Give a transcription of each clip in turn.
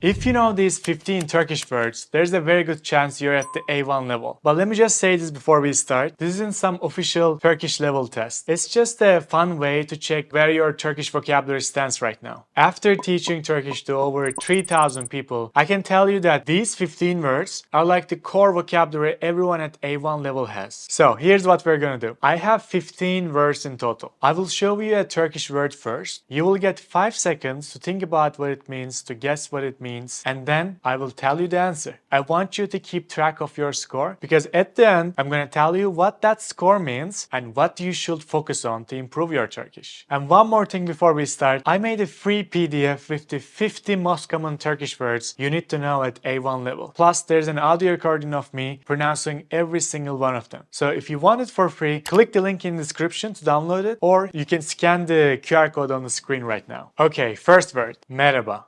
If you know these 15 Turkish words, there's a very good chance you're at the A1 level. But let me just say this before we start. This isn't some official Turkish level test. It's just a fun way to check where your Turkish vocabulary stands right now. After teaching Turkish to over 3,000 people, I can tell you that these 15 words are like the core vocabulary everyone at A1 level has. So here's what we're gonna do. I have 15 words in total. I will show you a Turkish word first. You will get 5 seconds to think about what it means, to guess what it means, and then I will tell you the answer. I want you to keep track of your score because at the end, I'm gonna tell you what that score means and what you should focus on to improve your Turkish. And one more thing before we start, I made a free PDF with the 50 most common Turkish words you need to know at A1 level. Plus, there's an audio recording of me pronouncing every single one of them. So if you want it for free, click the link in the description to download it, or you can scan the QR code on the screen right now. Okay, first word, merhaba.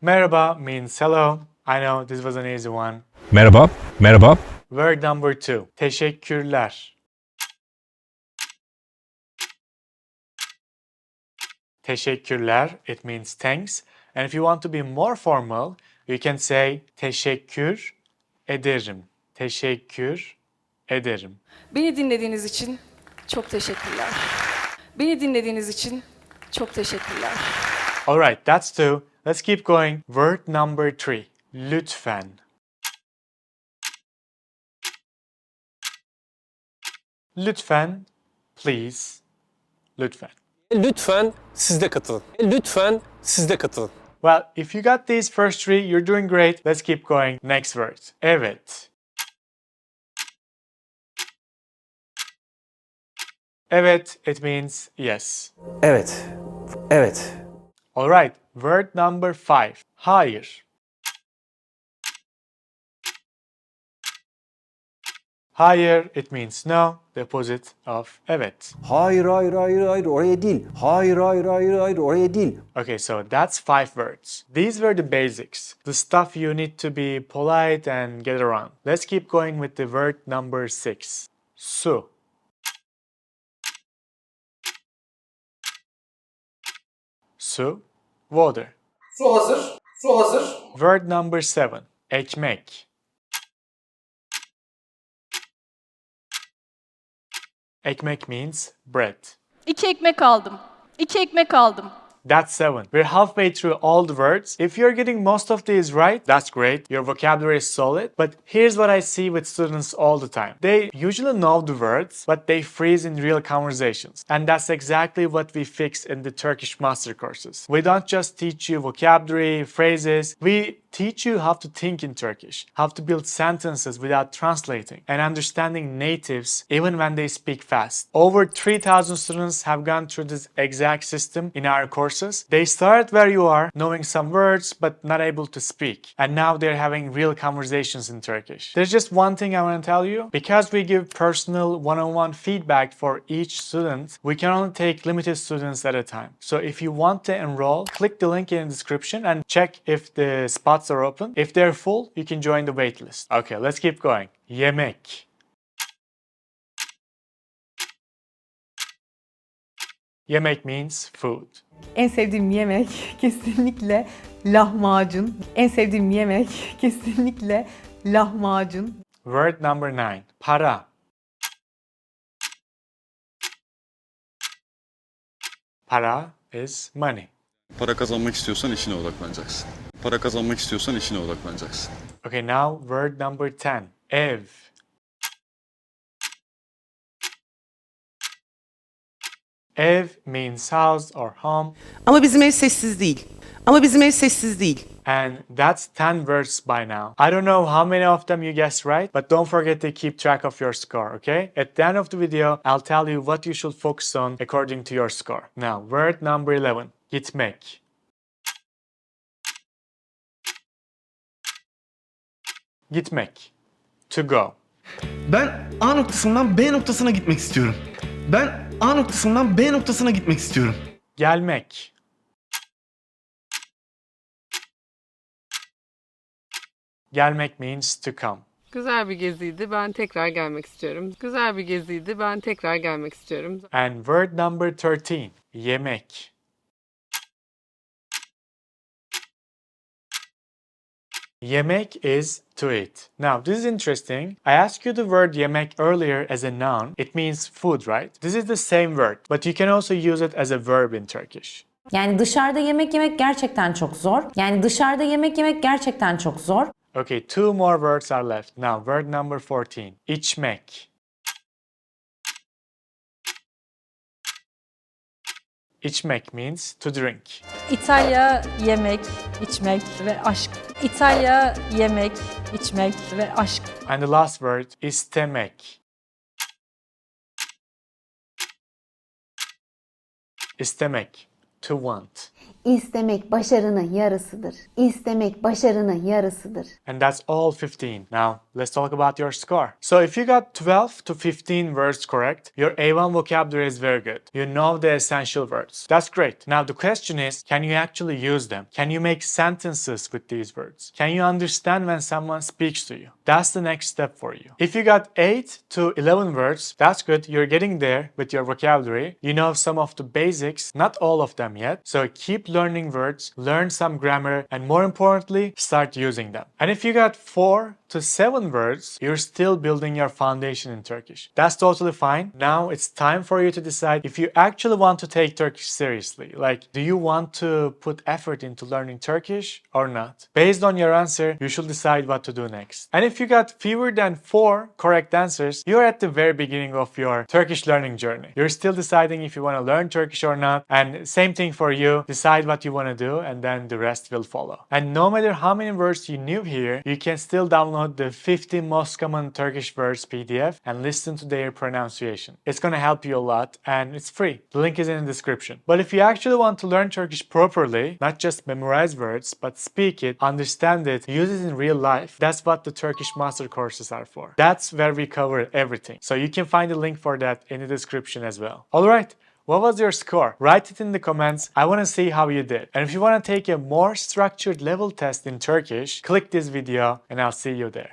Merhaba means hello. I know this was an easy one. Merhaba, merhaba. Word number 2, teşekkürler. Teşekkürler, it means thanks. And if you want to be more formal, you can say teşekkür ederim. Teşekkür ederim. Beni dinlediğiniz için çok teşekkürler. Beni dinlediğiniz için çok teşekkürler. Alright, that's two. Let's keep going. Word number 3, lütfen. Lütfen, please. Lütfen. Lütfen siz de katılın. Lütfen siz de katılın. Well, if you got these first three, you're doing great. Let's keep going. Next word. Evet. Evet, it means yes. Evet. Evet. Alright, word number 5. Hayır. Hayır, it means no, the opposite of evet. Hayır, hayır, hayır, hayır, oraya değil. Hayır, hayır, hayır, hayır, oraya değil. Okay, so that's 5 words. These were the basics, the stuff you need to be polite and get around. Let's keep going with the word number 6. Su. Su, water. Su hazır. Su hazır. Word number 7. Ekmek. Ekmek means bread. 2 ekmek aldım. 2 ekmek aldım. That's 7. We're halfway through all the words. If you're getting most of these right, that's great. Your vocabulary is solid. But here's what I see with students all the time. They usually know the words, but they freeze in real conversations. And that's exactly what we fix in the Turkish master courses. We don't just teach you vocabulary, phrases. We teach you how to think in Turkish, how to build sentences without translating, and understanding natives even when they speak fast. Over 3,000 students have gone through this exact system in our courses. They start where you are, knowing some words but not able to speak. And now they're having real conversations in Turkish. There's just one thing I want to tell you. Because we give personal one-on-one feedback for each student, we can only take limited students at a time. So if you want to enroll, click the link in the description and check if the spots are open. If they're full, you can join the waitlist. Okay, let's keep going. Yemek. Yemek means food. En sevdiğim yemek kesinlikle lahmacun. En sevdiğim yemek kesinlikle lahmacun. Word number 9. Para. Para is money. Para kazanmak istiyorsan işine odaklanacaksın. Para kazanmak istiyorsan işine odaklanacaksın. Okay, now word number 10. Ev. Ev means house or home. Ama bizim ev sessiz değil. Ama bizim ev sessiz değil. And that's 10 words by now. I don't know how many of them you guessed right, but don't forget to keep track of your score, okay? At the end of the video, I'll tell you what you should focus on according to your score. Now, word number 11. Gitmek. Gitmek. To go. Ben A noktasından B noktasına gitmek istiyorum. Ben A noktasından B noktasına gitmek istiyorum. Gelmek. Gelmek means to come. Güzel bir geziydi. Ben tekrar gelmek istiyorum. Güzel bir geziydi. Ben tekrar gelmek istiyorum. And word number 13, yemek. Yemek is to eat. Now, this is interesting. I asked you the word yemek earlier as a noun. It means food, right? This is the same word, but you can also use it as a verb in Turkish. Yani dışarıda yemek yemek gerçekten çok zor. Yani dışarıda yemek yemek gerçekten çok zor. Okay, 2 more words are left. Now, word number 14, içmek. İçmek means to drink. İtalya yemek, içmek ve aşk. İtalya yemek, içmek ve aşk. And the last word, istemek. İstemek, to want. İstemek başarının yarısıdır. İstemek başarının yarısıdır. And that's all 15. Now, let's talk about your score. So if you got 12 to 15 words correct, your A1 vocabulary is very good. You know the essential words. That's great. Now the question is, can you actually use them? Can you make sentences with these words? Can you understand when someone speaks to you? That's the next step for you. If you got 8 to 11 words, that's good. You're getting there with your vocabulary. You know some of the basics, not all of them yet. So keep learning words, learn some grammar, and more importantly, start using them. And if you got 4 to 7 words, you're still building your foundation in Turkish. That's totally fine. Now it's time for you to decide if you actually want to take Turkish seriously. Like, do you want to put effort into learning Turkish or not? Based on your answer, you should decide what to do next. And if you got fewer than 4 correct answers, you're at the very beginning of your Turkish learning journey. You're still deciding if you want to learn Turkish or not. And same thing for you. Decide what you want to do and then the rest will follow. And no matter how many words you knew here, you can still download the 50 most common Turkish words PDF and listen to their pronunciation. It's gonna help you a lot and it's free. The link is in the description. But if you actually want to learn Turkish properly, not just memorize words, but speak it, understand it, use it in real life, that's what the Turkish Master courses are for. That's where we cover everything. So you can find the link for that in the description as well. Alright. What was your score? Write it in the comments. I want to see how you did. And if you want to take a more structured level test in Turkish, click this video and I'll see you there.